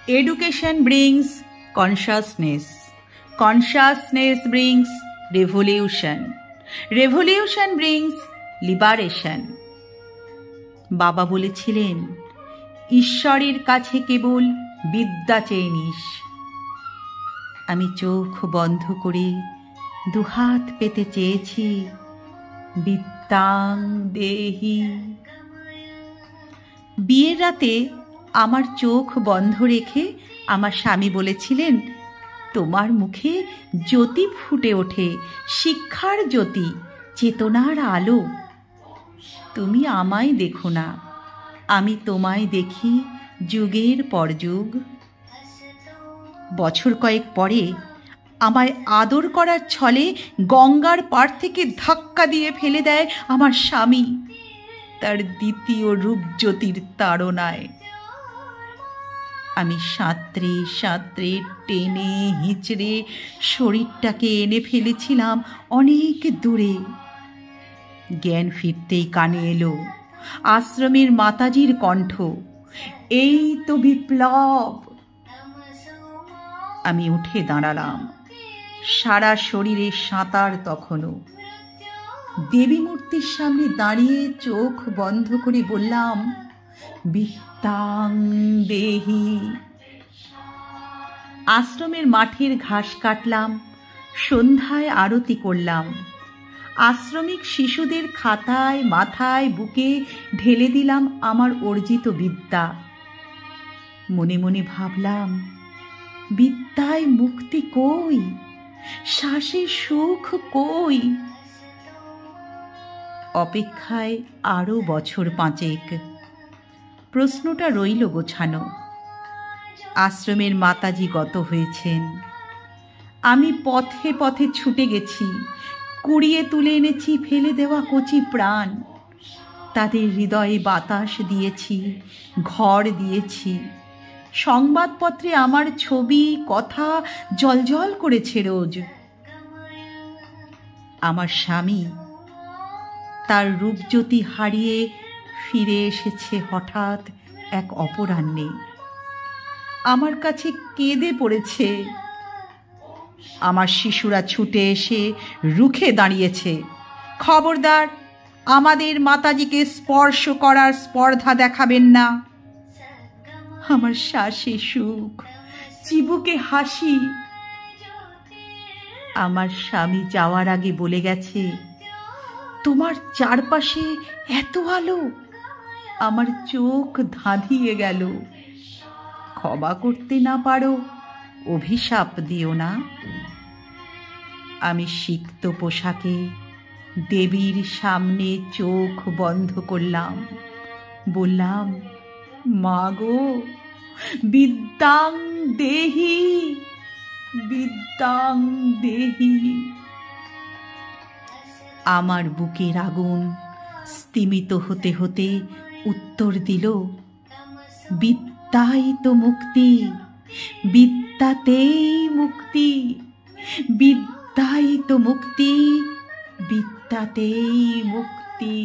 Education brings consciousness. Consciousness brings revolution. Revolution brings liberation. বাবা বলেছিলেন, ঈশ্বরের কাছে কেবল বিদ্যা চেয়ে নিস। আমি চোখ বন্ধ করে দুহাত পেতে চেয়েছি, বিদ্যাং দেহি। বিয়ের রাতে আমার চোখ বন্ধ রেখে আমার স্বামী বলেছিলেন, তোমার মুখে জ্যোতি ফুটে ওঠে, শিক্ষার জ্যোতি, চেতনার আলো। তুমি আমায় দেখো না, আমি তোমায় দেখি যুগের পর যুগ। বছর কয়েক পরে আমায় আদর করার ছলে গঙ্গার পাড় থেকে ধাক্কা দিয়ে ফেলে দেয় আমার স্বামী তার দ্বিতীয় রূপজ্যোতির তাড়নায়। আমি সাঁতরে সাঁতরে টেনে হিঁচড়ে শরীরটাকে এনে ফেলেছিলাম অনেক দূরে। জ্ঞান ফিরতেই কানে এলো আশ্রমের মাতাজির কণ্ঠ, এই তো বিপ্লব। আমি উঠে দাঁড়ালাম, সারা শরীরে সাঁতার তখনও। দেবী মূর্তির সামনে দাঁড়িয়ে চোখ বন্ধ করে বললাম, বিদ্যাং দেহি। আশ্রমের মাঠের ঘাস কাটলাম, সন্ধ্যায় আরতি করলাম। আশ্রমিক শিশুদের খাতায় মাথায় বুকে ঢেলে দিলাম আমার অর্জিত বিদ্যা। মনে মনে ভাবলাম, বিদ্যায় মুক্তি কই, শ্বাসে সুখ কই। অপেক্ষায় আরো বছর পাঁচেক। প্রশ্নটা রইল গোছানো। আশ্রমের মাতাজি গত হয়েছেন। আমি পথে পথে ছুটে গেছি, কুড়িয়ে তুলে এনেছি ফেলে দেওয়া কচি প্রাণ। তাদের হৃদয়ে বাতাস দিয়েছি, ঘর দিয়েছি। সংবাদপত্রে আমার ছবি কথা জলজল করেছে রোজ। আমার স্বামী তার রূপজ্যোতি হারিয়ে ফিরে এসেছে হঠাৎ এক অপরাহ্নে। আমার কাছে কেঁদে পড়েছে। আমার শিশুরা ছুটে এসে রুখে দাঁড়িয়েছে, খবরদার, আমাদের মাতাজিকে স্পর্শ করার স্পর্ধা দেখাবেন না। আমার শ্বাসে সুখ, চিবুকে হাসি। আমার স্বামী যাওয়ার আগে বলে গেছে, তোমার চারপাশে এত আলো। আমার চোখ ধাঁধিয়ে গেল। ক্ষমা করতে না পারো, অভিশাপ দিও না। আমি সিক্ত পোশাকে দেবীর সামনে চোখ বন্ধ করলাম, বললাম, মা গো, বিদ্যাং দেহি, বিদ্যাং দেহি। আমার বুকের আগুন স্তিমিত হতে হতে উত্তর দিল, বিদ্যাই তো মুক্তি, বিদ্যাতেই মুক্তি, বিদ্যাই তো মুক্তি, বিদ্যাতেই মুক্তি।